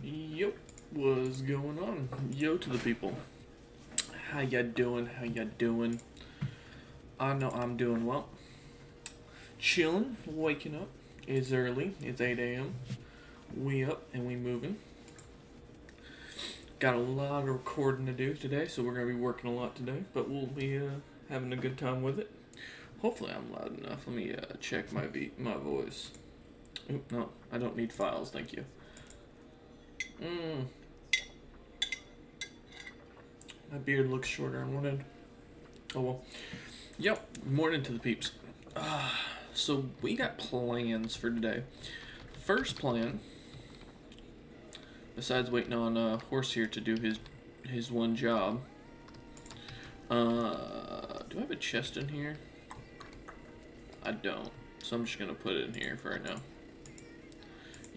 Yo, what's going on? Yo to the people. How ya doing? How ya doing? I know I'm doing well. Chilling, waking up. It's early. It's 8 a.m. We up and we moving. Got a lot of recording to do today, so we're gonna be working a lot today. But we'll be having a good time with it. Hopefully I'm loud enough. Let me check my voice. Oop, no, I don't need files. Thank you. My beard looks shorter on one end. Oh well. Yep, morning to the peeps. So we got plans for today. First plan, besides waiting on Horse here to do his one job. Do I have a chest in here? I don't, so I'm just gonna put it in here for right now.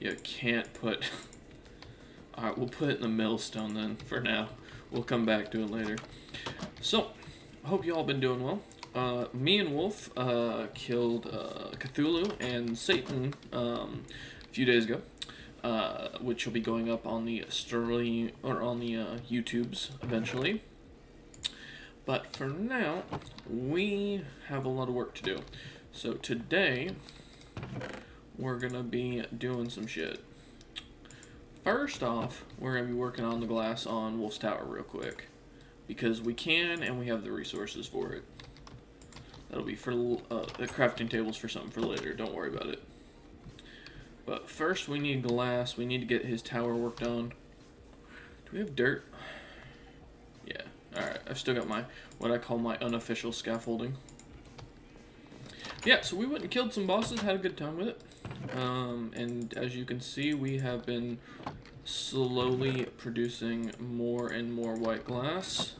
You can't put. Alright, we'll put it in the millstone then for now. We'll come back to it later. So, I hope you all been doing well. Me and Wolf killed Cthulhu and Satan a few days ago, which will be going up on the Sterling or on the YouTubes eventually. But for now, we have a lot of work to do. So today, we're gonna be doing some shit. First off, we're going to be working on the glass on Wolf's Tower real quick. Because we can, and we have the resources for it. That'll be for the crafting tables for something for later. Don't worry about it. But first, we need glass. We need to get his tower worked on. Do we have dirt? Yeah. Alright, I've still got my, what I call my unofficial scaffolding. Yeah, so we went and killed some bosses, had a good time with it. And as you can see, we have been slowly producing more and more white glass.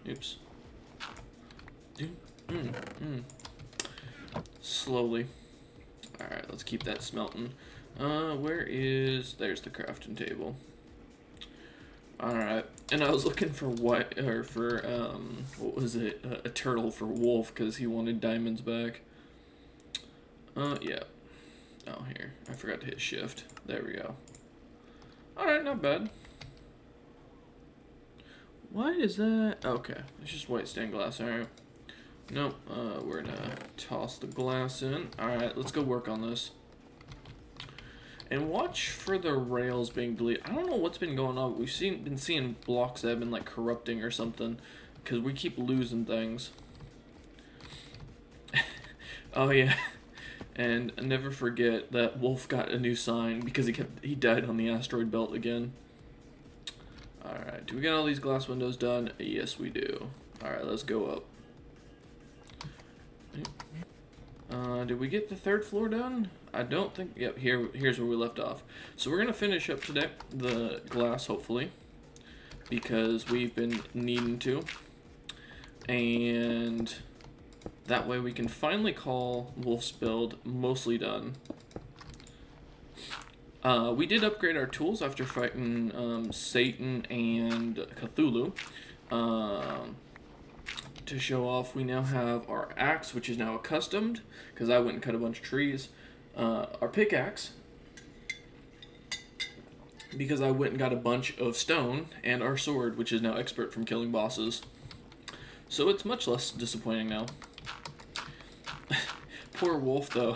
Oops. Slowly. Alright, let's keep that smelting. There's the crafting table. Alright, and I was looking for what was it? A turtle for Wolf, because he wanted diamonds back. Yeah. Oh, here. I forgot to hit shift. There we go. Alright, not bad. Why is that? Okay, it's just white stained glass, alright. Nope, we're gonna toss the glass in. Alright, let's go work on this. And watch for the rails being deleted. I don't know what's been going on. We've been seeing blocks that have been like corrupting or something, because we keep losing things. Oh yeah. And never forget that Wolf got a new sign because he died on the asteroid belt again. Alright, do we got all these glass windows done? Yes, we do. Alright, let's go up. Did we get the third floor done? I don't think. Yep, here's where we left off. So we're gonna finish up today the glass, hopefully, because we've been needing to, and that way we can finally call Wolf's build mostly done. We did upgrade our tools after fighting Satan and Cthulhu. To show off, we now have our axe, which is now accustomed, because I went and cut a bunch of trees. Our pickaxe, because I went and got a bunch of stone, and our sword, which is now expert from killing bosses. So it's much less disappointing now. Poor Wolf, though,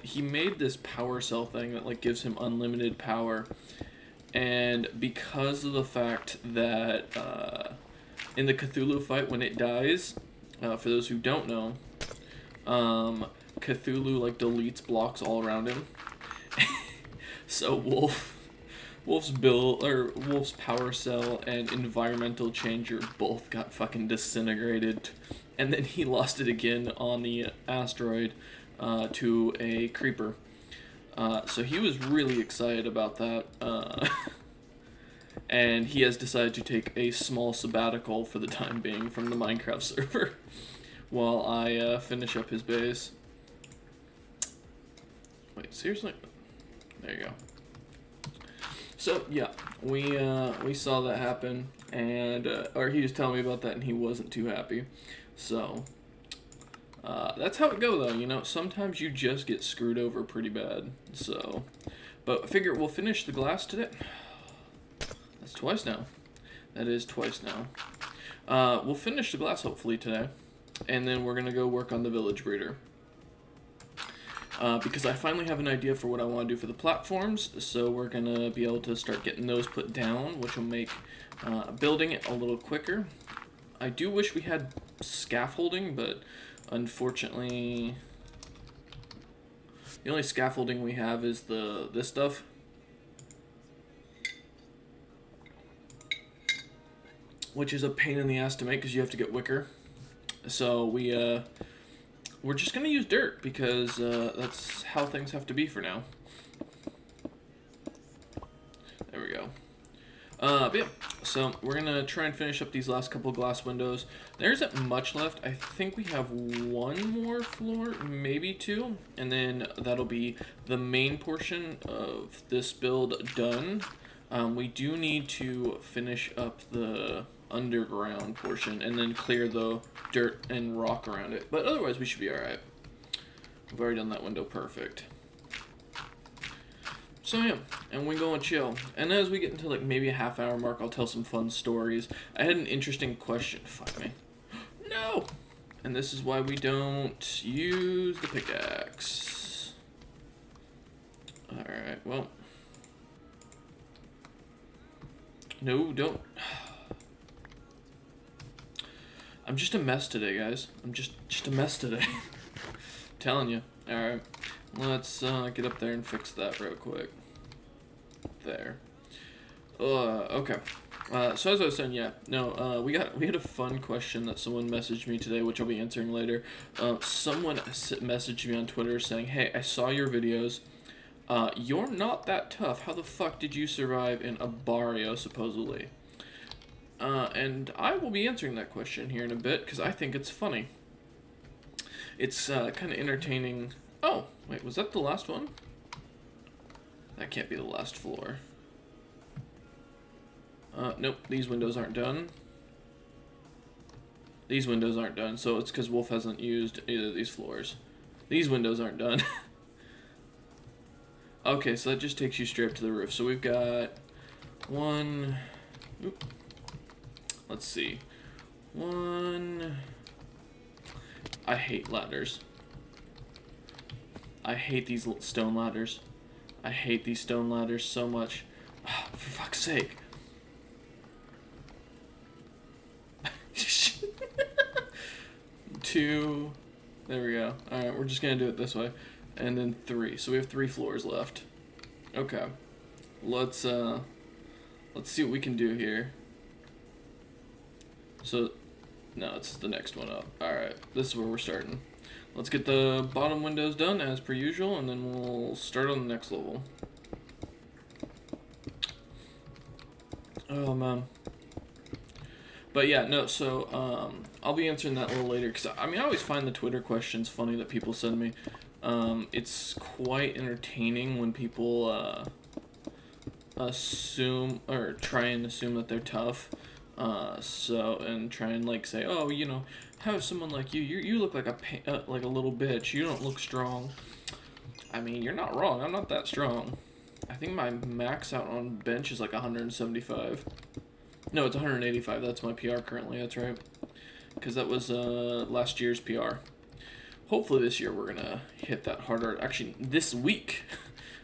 he made this power cell thing that like gives him unlimited power, and because of the fact that in the Cthulhu fight, when it dies, for those who don't know, Cthulhu like deletes blocks all around him. So Wolf's power cell and environmental changer both got fucking disintegrated, and then he lost it again on the asteroid to a creeper. So he was really excited about that. And he has decided to take a small sabbatical for the time being from the Minecraft server while I finish up his base. Wait, seriously? There you go. So yeah, we saw that happen, and or he was telling me about that, and he wasn't too happy. So that's how it go, though. You know, sometimes you just get screwed over pretty bad. So, but I figure we'll finish the glass today. That's twice now. That is twice now. We'll finish the glass hopefully today, and then we're gonna go work on the village breeder. Because I finally have an idea for what I want to do for the platforms, so we're gonna be able to start getting those put down, which will make building it a little quicker. I do wish we had scaffolding, but unfortunately, the only scaffolding we have is this stuff. Which is a pain in the ass to make because you have to get wicker. So we're just gonna use dirt because that's how things have to be for now. There we go. But yeah, so we're gonna try and finish up these last couple of glass windows. There isn't much left. I think we have one more floor, maybe two, and then that'll be the main portion of this build done. We do need to finish up the underground portion and then clear the dirt and rock around it, but otherwise we should be alright. We've already done that window perfect. So yeah, and we go and chill, and as we get into like maybe a half-hour mark, I'll tell some fun stories. I had an interesting question. Fuck me. No! And this is why we don't use the pickaxe. Alright, well, no, don't. I'm just a mess today, guys. I'm just a mess today. I'm telling you. Alright. Let's get up there and fix that real quick. There. Okay. So as I was saying, yeah. No, we had a fun question that someone messaged me today, which I'll be answering later. Someone messaged me on Twitter saying, "Hey, I saw your videos. You're not that tough. How the fuck did you survive in a barrio, supposedly?" And I will be answering that question here in a bit, because I think it's funny. It's kind of entertaining. Oh, wait, was that the last one? That can't be the last floor. Nope, these windows aren't done. These windows aren't done, so it's because Wolf hasn't used either of these floors. These windows aren't done. Okay, so that just takes you straight up to the roof. So we've got one... Oop. Let's see. One... I hate ladders. I hate these stone ladders. I hate these stone ladders so much. Oh, for fuck's sake. Two. There we go. Alright, we're just gonna do it this way. And then three. So we have 3 floors left. Okay. Let's see what we can do here. So, no, it's the next one up. Alright, this is where we're starting. Let's get the bottom windows done as per usual, and then we'll start on the next level. Oh, man. But yeah, no, so, I'll be answering that a little later, because, I mean, I always find the Twitter questions funny that people send me. It's quite entertaining when people, assume, or try and assume that they're tough. And try and, like, say, oh, you know, have someone like you look like a little bitch, you don't look strong. I mean, you're not wrong, I'm not that strong. I think my max out on bench is like 175. No, it's 185, that's my PR currently, that's right. Because that was, last year's PR. Hopefully this year we're gonna hit that harder. Actually, this week,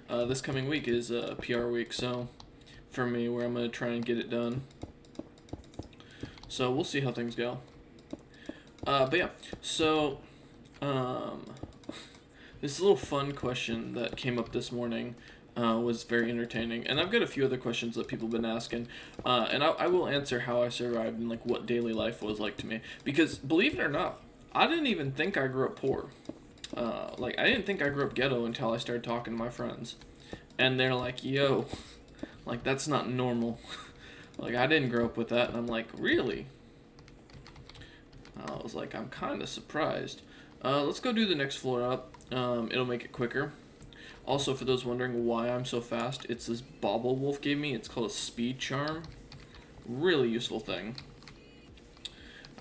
this coming week is, PR week, so, for me, where I'm gonna try and get it done. So we'll see how things go. But yeah, so this little fun question that came up this morning was very entertaining, and I've got a few other questions that people have been asking, and I will answer how I survived and like what daily life was like to me. Because believe it or not, I didn't even think I grew up poor. Like I didn't think I grew up ghetto until I started talking to my friends, and they're like, "Yo, like that's not normal." Like, I didn't grow up with that, and I'm like, really? I was like, I'm kind of surprised. Let's go do the next floor up. It'll make it quicker. Also, for those wondering why I'm so fast, it's this bauble Wolf gave me. It's called a speed charm. Really useful thing.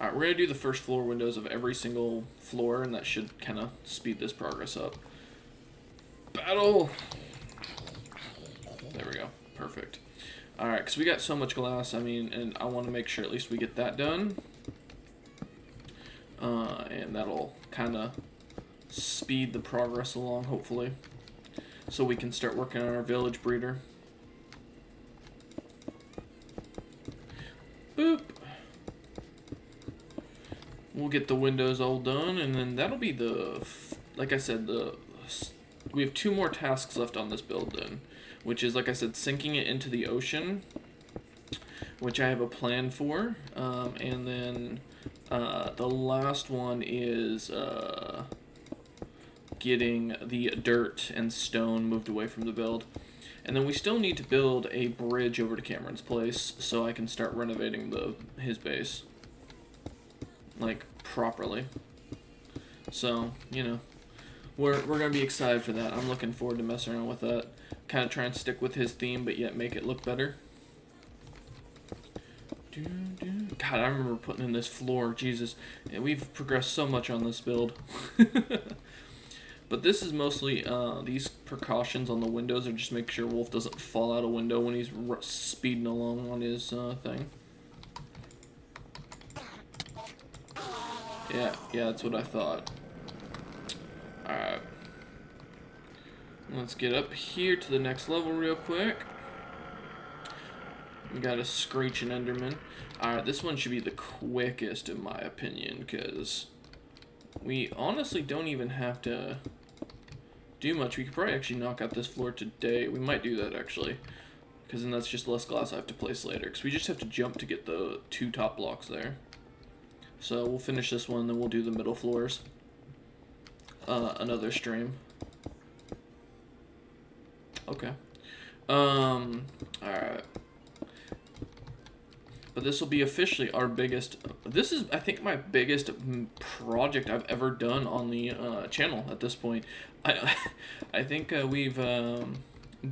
Alright, we're going to do the first floor windows of every single floor, and that should kind of speed this progress up. Battle! There we go. Perfect. Alright, because we got so much glass, I mean, and I want to make sure at least we get that done. And that'll kind of speed the progress along, hopefully. So we can start working on our village breeder. Boop. We'll get the windows all done, and then that'll be the, like I said, we have 2 more tasks left on this build then, which is, like I said, sinking it into the ocean, which I have a plan for, and then the last one is getting the dirt and stone moved away from the build. And then we still need to build a bridge over to Cameron's place so I can start renovating his base, like, properly. So, you know, we're gonna be excited for that. I'm looking forward to messing around with that. Kind of try and stick with his theme, but yet make it look better. God, I remember putting in this floor. Jesus, and we've progressed so much on this build. But this is mostly, these precautions on the windows are just make sure Wolf doesn't fall out a window when he's speeding along on his thing. Yeah, that's what I thought. Alright. Let's get up here to the next level real quick. We got a Screeching Enderman. Alright, this one should be the quickest in my opinion, because we honestly don't even have to do much. We could probably actually knock out this floor today. We might do that actually, because then that's just less glass I have to place later, because we just have to jump to get the 2 top blocks there. So we'll finish this one, then we'll do the middle floors another stream. Okay. Alright. But this will be officially our biggest, this is, I think, my biggest project I've ever done on the channel at this point. I think we've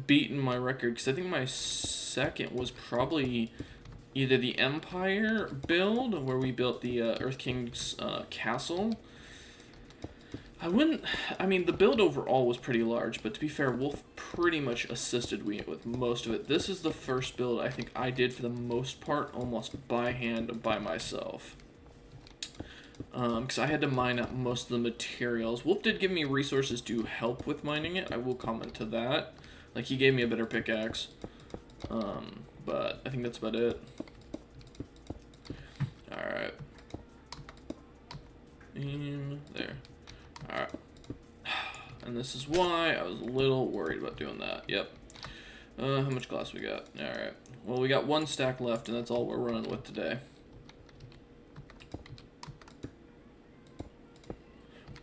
beaten my record, because I think my second was probably either the Empire build, where we built the Earth King's castle. I mean, the build overall was pretty large, but to be fair, Wolf pretty much assisted me with most of it. This is the first build I think I did for the most part, almost by hand, by myself. Because I had to mine up most of the materials. Wolf did give me resources to help with mining it. I will comment to that. Like, he gave me a better pickaxe. But I think that's about it. Alright. And there. Alright. And this is why I was a little worried about doing that. Yep. How much glass we got? Alright. Well, we got 1 stack left, and that's all we're running with today.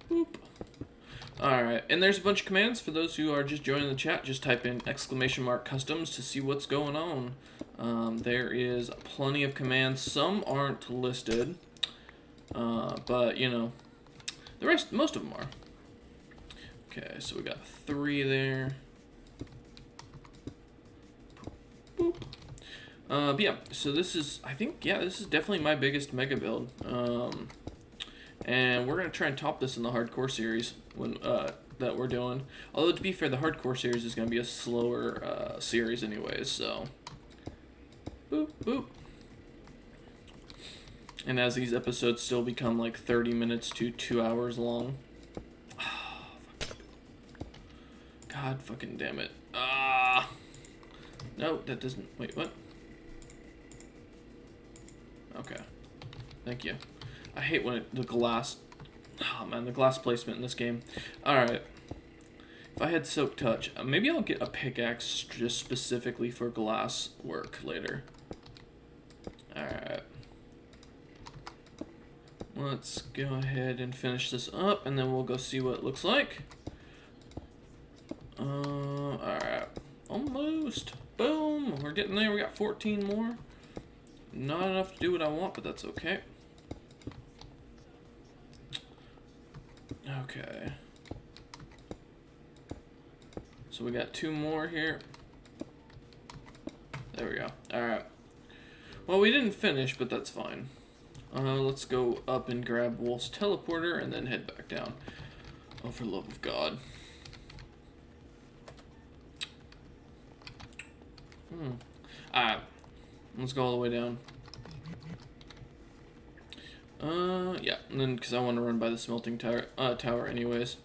Boop. Alright. And there's a bunch of commands for those who are just joining the chat. Just type in !customs to see what's going on. There is plenty of commands. Some aren't listed. But, you know, the rest, most of them are. Okay, so we got 3 there. Boop. But yeah, so this is, I think, yeah, this is definitely my biggest mega build. And we're going to try and top this in the hardcore series when that we're doing. Although, to be fair, the hardcore series is going to be a slower series anyways, so. Boop, boop. And as these episodes still become like 30 minutes to 2 hours long. Oh, God fucking damn it. No, that doesn't, wait, what? Okay. Thank you. I hate when the glass, oh man, the glass placement in this game. Alright. If I had Silk Touch, maybe I'll get a pickaxe just specifically for glass work later. Alright. Let's go ahead and finish this up, and then we'll go see what it looks like. Alright. Almost. Boom! We're getting there. We got 14 more. Not enough to do what I want, but that's okay. Okay. So we got 2 more here. There we go. Alright. Well, we didn't finish, but that's fine. Let's go up and grab Wolf's teleporter and then head back down. Oh, for the love of God. Alright, let's go all the way down. Yeah, and then, because I want to run by the smelting tower anyways.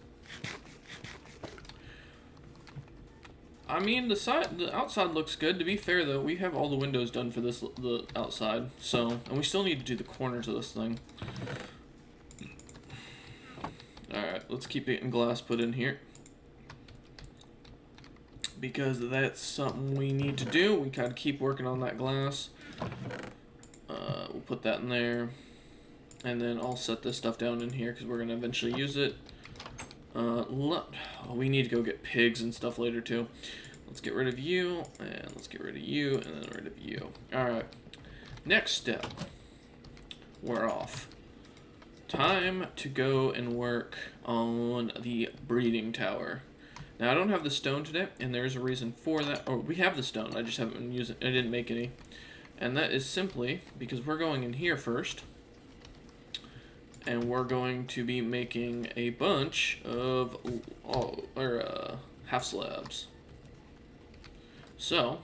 I mean, the outside looks good. To be fair, though, we have all the windows done for the outside, so, and we still need to do the corners of this thing. Alright, let's keep getting glass put in here, because that's something we need to do. We gotta keep working on that glass. We'll put that in there, and then I'll set this stuff down in here, because we're gonna eventually use it. We need to go get pigs and stuff later too. Let's get rid of you, and let's get rid of you, and then rid of you. Alright, next step. We're off. Time to go and work on the breeding tower. Now, I don't have the stone today, and there's a reason for that. Or, we have the stone, I just haven't been using it. I didn't make any. And that is simply because we're going in here first, and we're going to be making a bunch of half slabs. So,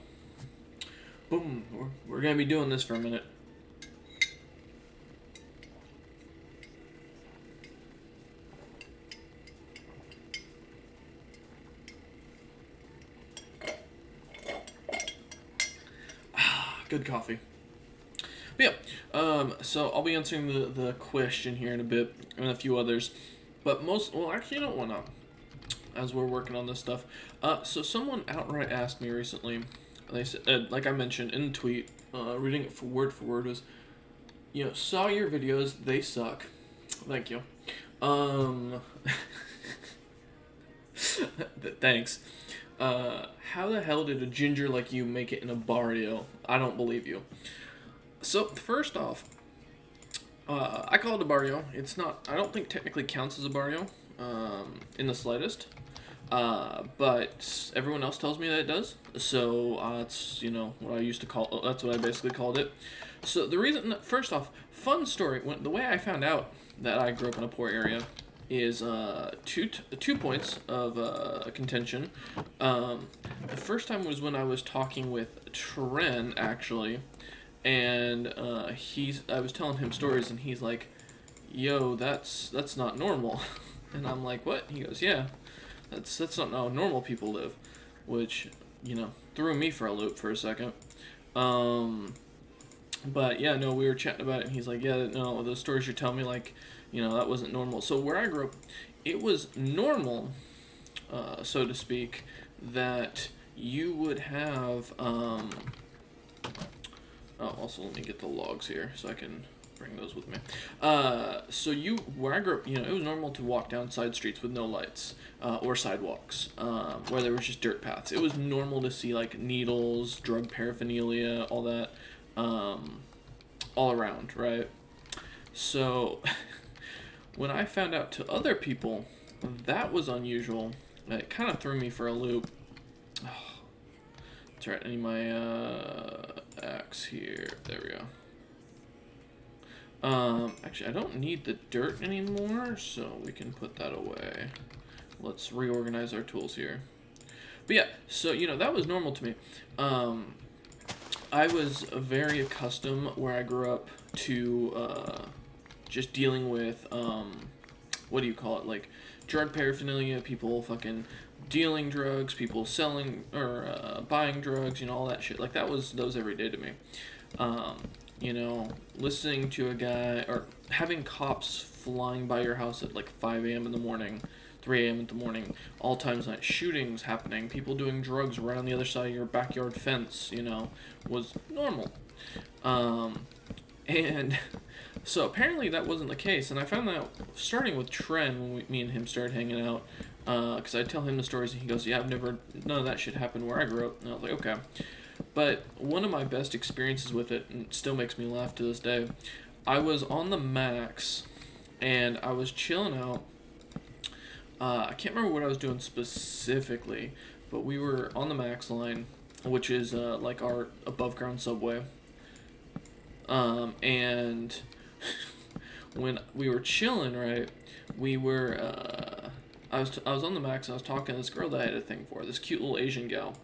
boom, we're going to be doing this for a minute. Good coffee. But yeah, so I'll be answering the question here in a bit, and a few others. But well, actually, I don't want to, as we're working on this stuff. So someone outright asked me recently, they said, like I mentioned in the tweet, reading it for word was, saw your videos, they suck. Thank you. Thanks. How the hell did a ginger like you make it in a barrio? I don't believe you. So, first off, I call it a barrio. It's not, I don't think technically counts as a barrio, in the slightest. But everyone else tells me that it does. So, it's, what I used to call, that's what I basically called it. So, the reason, first off, fun story, the way I found out that I grew up in a poor area is, two points of, contention. The first time was when I was talking with Tren, actually, and, I was telling him stories, and he's like, yo, that's not normal. And I'm like, what? He goes, yeah, that's not how normal people live, which, threw me for a loop for a second. But yeah, no, we were chatting about it, and he's like, yeah, no, the stories you're telling me, like, that wasn't normal. So where I grew up, it was normal, so to speak, that you would have, also let me get the logs here so I can bring those with me. So where I grew up, it was normal to walk down side streets with no lights, or sidewalks, where there was just dirt paths. It was normal to see, like, needles, drug paraphernalia, all that, all around, right? So, when I found out to other people that was unusual, it kind of threw me for a loop. Oh, that's right, I need my, axe here. There we go. Actually, I don't need the dirt anymore, so we can put that away. Let's reorganize our tools here. But yeah, so, that was normal to me. I was very accustomed where I grew up to, just dealing with, what do you call it, like, drug paraphernalia, people fucking dealing drugs, people selling, or, buying drugs, all that shit. Like, that was every day to me. Listening to a guy, or having cops flying by your house at, like, 5 a.m. in the morning, 3 a.m. in the morning, all times night, shootings happening, people doing drugs right on the other side of your backyard fence, was normal. And so apparently that wasn't the case, and I found that starting with Tren, when me and him started hanging out, because I tell him the stories, and he goes, yeah, none of that shit happened where I grew up, and I was like, okay. But one of my best experiences with it, and it still makes me laugh to this day, I was on the Max, and I was chilling out. I can't remember what I was doing specifically, but we were on the Max line, which is like our above-ground subway. And when we were chilling, right, we were, I was on the Max, and I was talking to this girl that I had a thing for, this cute little Asian gal.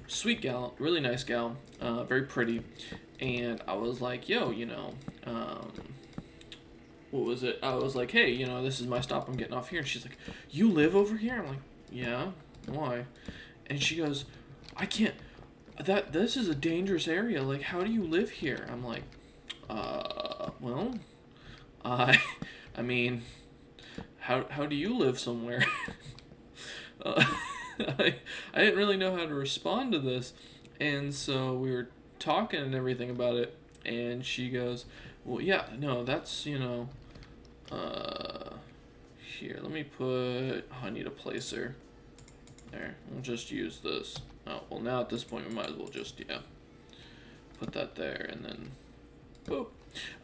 sweet gal, really nice gal, very pretty. And I was like, yo, what was it? I was like, hey, this is my stop. I'm getting off here. And she's like, you live over here? I'm like, yeah. Why? And she goes, I can't. This is a dangerous area. Like, how do you live here? I'm like, well, I, I mean, how do you live somewhere? uh, I didn't really know how to respond to this, and so we were talking and everything about it, and she goes, well, yeah, no, that's, uh, here, let me put, I need a placer. There, we'll just use this. Oh, well, now at this point, we might as well just, put that there, and then, boop.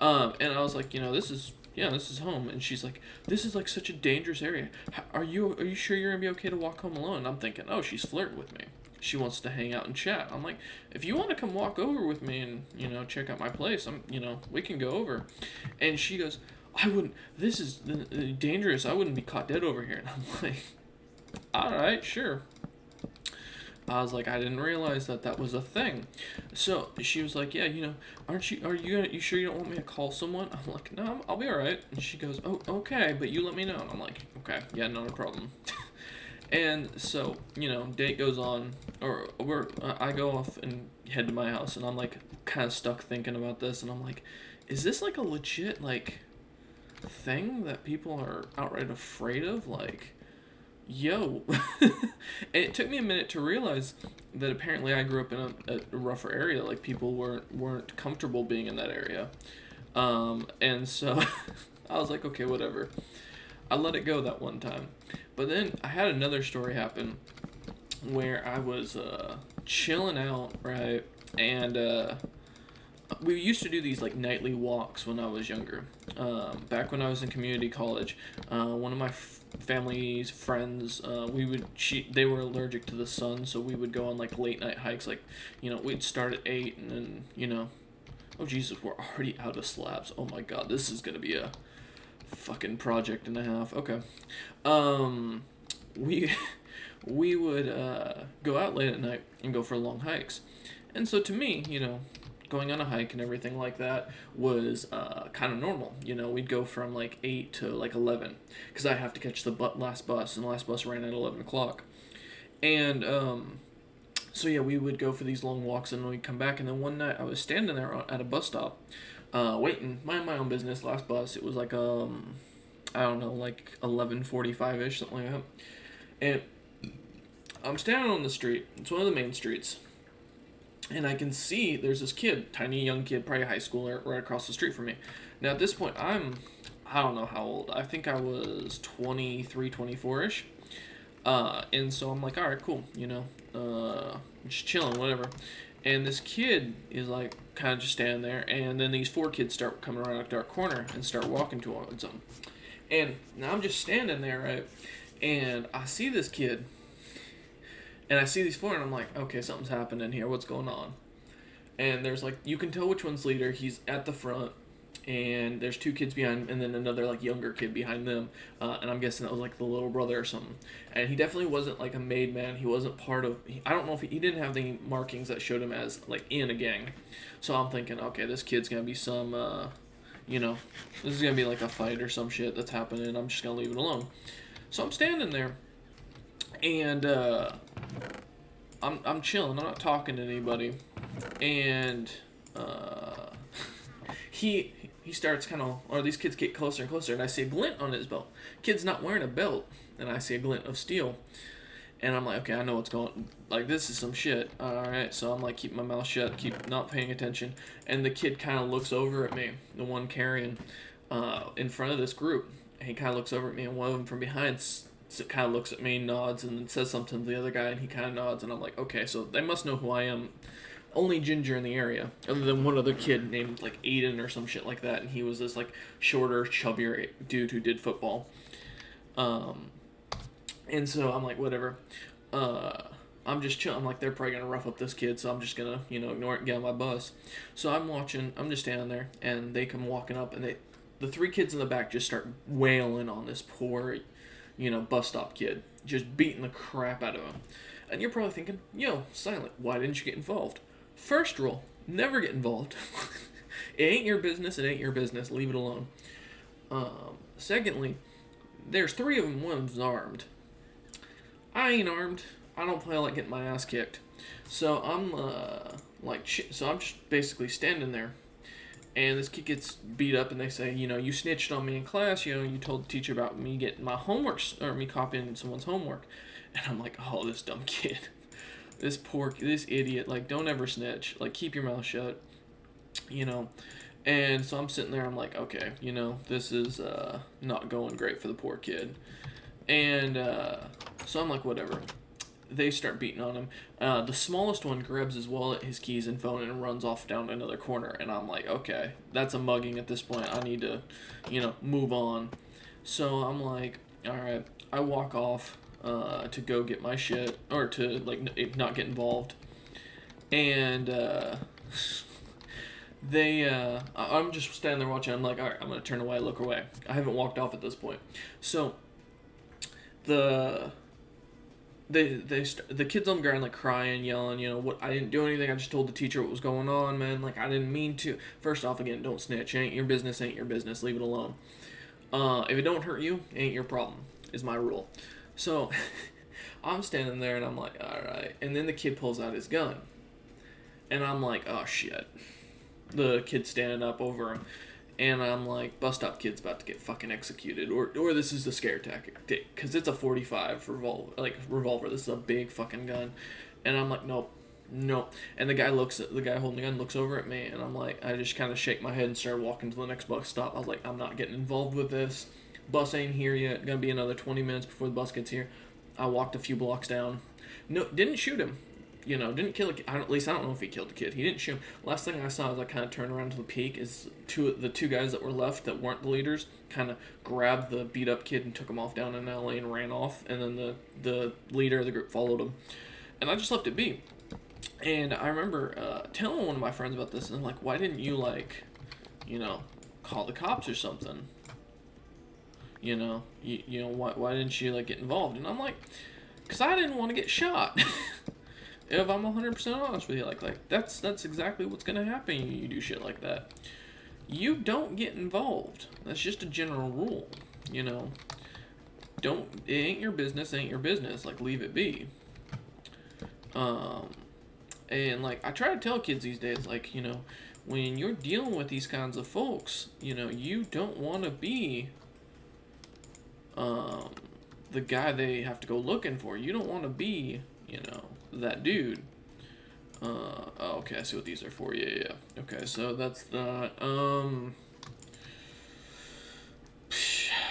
And I was like, this is home. And she's like, this is like such a dangerous area. Are you sure you're gonna be okay to walk home alone? And I'm thinking, oh, she's flirting with me. She wants to hang out and chat. I'm like, if you want to come walk over with me and, check out my place, we can go over. And she goes, I wouldn't, this is dangerous. I wouldn't be caught dead over here. And I'm like, all right, sure. I was like, I didn't realize that was a thing. So she was like, yeah, are you sure you don't want me to call someone? I'm like, no, I'll be all right. And she goes, oh, okay, but you let me know. And I'm like, okay, yeah, not a problem. And so, date goes on, or I go off and head to my house, and I'm like, kind of stuck thinking about this, and I'm like, is this like a legit like thing that people are outright afraid of? Like, yo. And it took me a minute to realize that apparently I grew up in a rougher area. Like, people weren't comfortable being in that area. And so I was like, okay, whatever. I let it go that one time. But then I had another story happen where I was chilling out, right? And we used to do these like nightly walks when I was younger. Back when I was in community college, one of my family's friends, they were allergic to the sun, so we would go on like late night hikes. Like, we'd start at 8, and then oh Jesus, we're already out of slabs. Oh my God, this is gonna be a fucking project and a half. Okay, we we would go out late at night and go for long hikes, and so to me, going on a hike and everything like that was kind of normal. We'd go from like 8 to like 11 because I have to catch the last bus, and the last bus ran at 11 o'clock. And so yeah, we would go for these long walks, and then we'd come back. And then one night I was standing there at a bus stop, waiting, minding my own business. Last bus, it was like I don't know, like 11:45ish, something like that. And I'm standing on the street. It's one of the main streets. And I can see there's this kid, tiny young kid, probably a high schooler, right across the street from me. Now at this point, I don't know how old. I think I was 23, 24-ish. And so I'm like, all right, cool, just chilling, whatever. And this kid is like kind of just standing there, and then these 4 kids start coming around a dark corner and start walking towards him. And now I'm just standing there, right? And I see this kid. And I see these 4, and I'm like, okay, something's happening here. What's going on? And there's like, you can tell which one's leader. He's at the front, and there's 2 kids behind, and then another like younger kid behind them. And I'm guessing that was like the little brother or something. And he definitely wasn't like a made man. He wasn't part of. I don't know if he didn't have any markings that showed him as like in a gang. So I'm thinking, okay, this kid's gonna be some, this is gonna be like a fight or some shit that's happening. I'm just gonna leave it alone. So I'm standing there. And I'm chilling. I'm not talking to anybody. And he starts or these kids get closer and closer, and I see a glint on his belt. Kid's not wearing a belt, and I see a glint of steel. And I'm like, okay, I know what's going. Like, this is some shit. All right, so I'm like, keep my mouth shut, keep not paying attention. And the kid kind of looks over at me, the one carrying in front of this group. And he kind of looks over at me, and one of them from behind. So it kind of looks at me, nods, and then says something to the other guy, and he kind of nods, and I'm like, okay, so they must know who I am. Only ginger in the area, other than one other kid named, like, Aiden or some shit like that, and he was this, like, shorter, chubbier dude who did football. And so I'm like, whatever. I'm just chilling. I'm like, they're probably going to rough up this kid, so I'm just going to, ignore it and get on my bus. So I'm just standing there, and they come walking up, and the 3 kids in the back just start wailing on this poor bus stop kid, just beating the crap out of him. And you're probably thinking, yo, Silent, why didn't you get involved? First rule, never get involved. It ain't your business, it ain't your business, leave it alone. Secondly, there's 3 of them, one's armed. I ain't armed. I don't play like getting my ass kicked. So I'm I'm just basically standing there, and this kid gets beat up, and they say, you snitched on me in class. You told the teacher about me getting my homework or me copying someone's homework, and I'm like, oh, this dumb kid, this idiot. Like, don't ever snitch. Like, keep your mouth shut. And so I'm sitting there. I'm like, okay, this is not going great for the poor kid, and so I'm like, whatever. They start beating on him. The smallest one grabs his wallet, his keys, and phone and runs off down another corner. And I'm like, okay, that's a mugging at this point. I need to, move on. So I'm like, all right. I walk off to go get my shit, or to, not get involved. And I'm just standing there watching. I'm like, all right, I'm going to turn away, look away. I haven't walked off at this point. So the kids on the ground, like, crying, yelling, what, I didn't do anything, I just told the teacher what was going on, man, like, I didn't mean to. First off, again, don't snitch. Ain't your business, leave it alone. If it don't hurt you, ain't your problem, is my rule. So I'm standing there and I'm like, alright, and then the kid pulls out his gun, and I'm like, oh shit. The kid's standing up over him, and I'm like, bus stop kid's about to get fucking executed, or this is the scare tactic, because it's a 45 revolver. This is a big fucking gun, and I'm like, nope. And the guy holding the gun looks over at me, and I'm like, I just kind of shake my head and start walking to the next bus stop. I was like, I'm not getting involved with this. Bus ain't here yet. Gonna be another 20 minutes before the bus gets here. I walked a few blocks down. No, didn't shoot him. Didn't kill a kid. At least I don't know if he killed the kid. He didn't shoot him. Last thing I saw as I kind of turned around to the peak is the two guys that were left that weren't the leaders kind of grabbed the beat up kid and took him off down an alley and ran off. And then the leader of the group followed him. And I just left it be. And I remember telling one of my friends about this, and I'm like, why didn't you, call the cops or something? Why didn't you, get involved? And I'm like, because I didn't want to get shot. If I'm 100% honest with you, that's exactly what's gonna happen. You do shit like that. You don't get involved. That's just a general rule. It ain't your business. Leave it be. And I try to tell kids these days, when you're dealing with these kinds of folks, you don't want to be the guy they have to go looking for. You don't want to be, that dude. Okay, I see what these are for. Yeah. Okay, so that's that.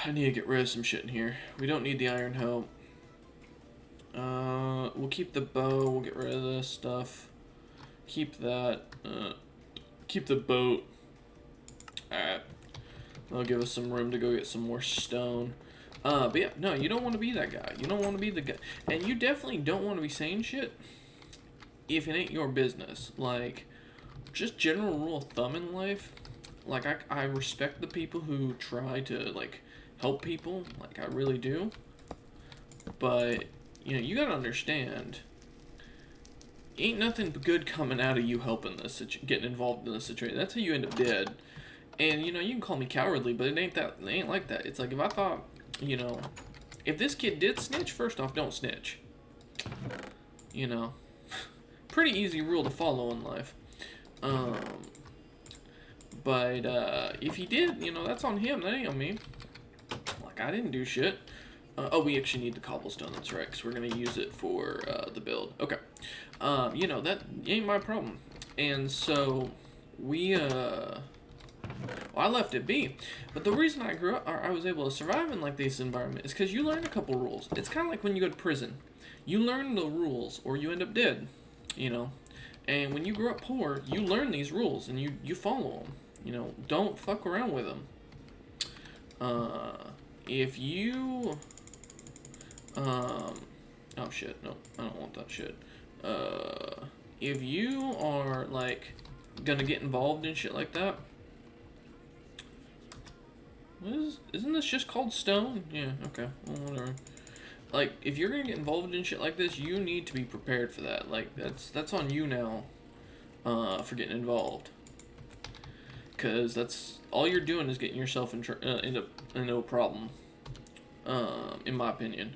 I need to get rid of some shit in here. We don't need the iron hoe. We'll keep the bow. We'll get rid of this stuff. Keep that. Keep the boat. Alright. That'll give us some room to go get some more stone. But yeah, no, you don't want to be that guy. You don't want to be the guy. And you definitely don't want to be saying shit if it ain't your business. Just general rule of thumb in life. I respect the people who try to, help people. I really do. But, you gotta understand, ain't nothing good coming out of you helping this, getting involved in this situation. That's how you end up dead. And, you can call me cowardly, but it ain't like that. It's if I thought, if this kid did snitch, first off, don't snitch. Pretty easy rule to follow in life. But if he did, that's on him. That ain't on me. I didn't do shit. We actually need the cobblestone. That's right, because we're going to use it for the build. Okay. That ain't my problem. And so I left it be. But the reason I grew up, or I was able to survive in this environment, is because you learn a couple rules. It's kind of like when you go to prison. You learn the rules, or you end up dead. And when you grow up poor, you learn these rules, and you follow them. Don't fuck around with them. If you... oh shit, no, I don't want that shit. If you are, gonna get involved in shit like that... Isn't this just called stone? Yeah, okay, well, whatever. like, if you're gonna get involved in shit like this, you need to be prepared for that. Like, that's on you now, for getting involved. Because that's all you're doing is getting yourself into a problem, in my opinion.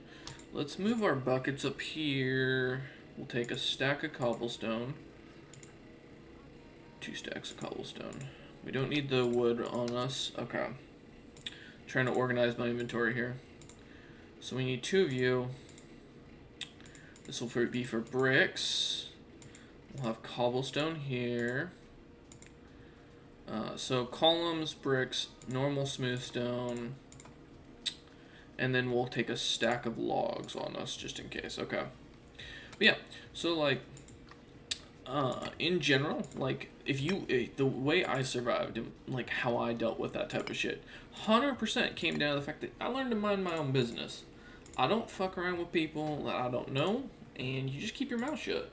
Let's move our buckets up here. We'll take a stack of cobblestone. 2 stacks of cobblestone. We don't need the wood on us. Okay. Trying to organize my inventory here. So we need 2 of you. This will be for bricks. We'll have cobblestone here. So columns, bricks, normal smooth stone. And then we'll take a stack of logs on us just in case. Okay. But yeah, so like, in general, like, the way I survived and like how I dealt with that type of shit, 100% came down to the fact that I learned to mind my own business. I don't fuck around with people that I don't know, and you just keep your mouth shut.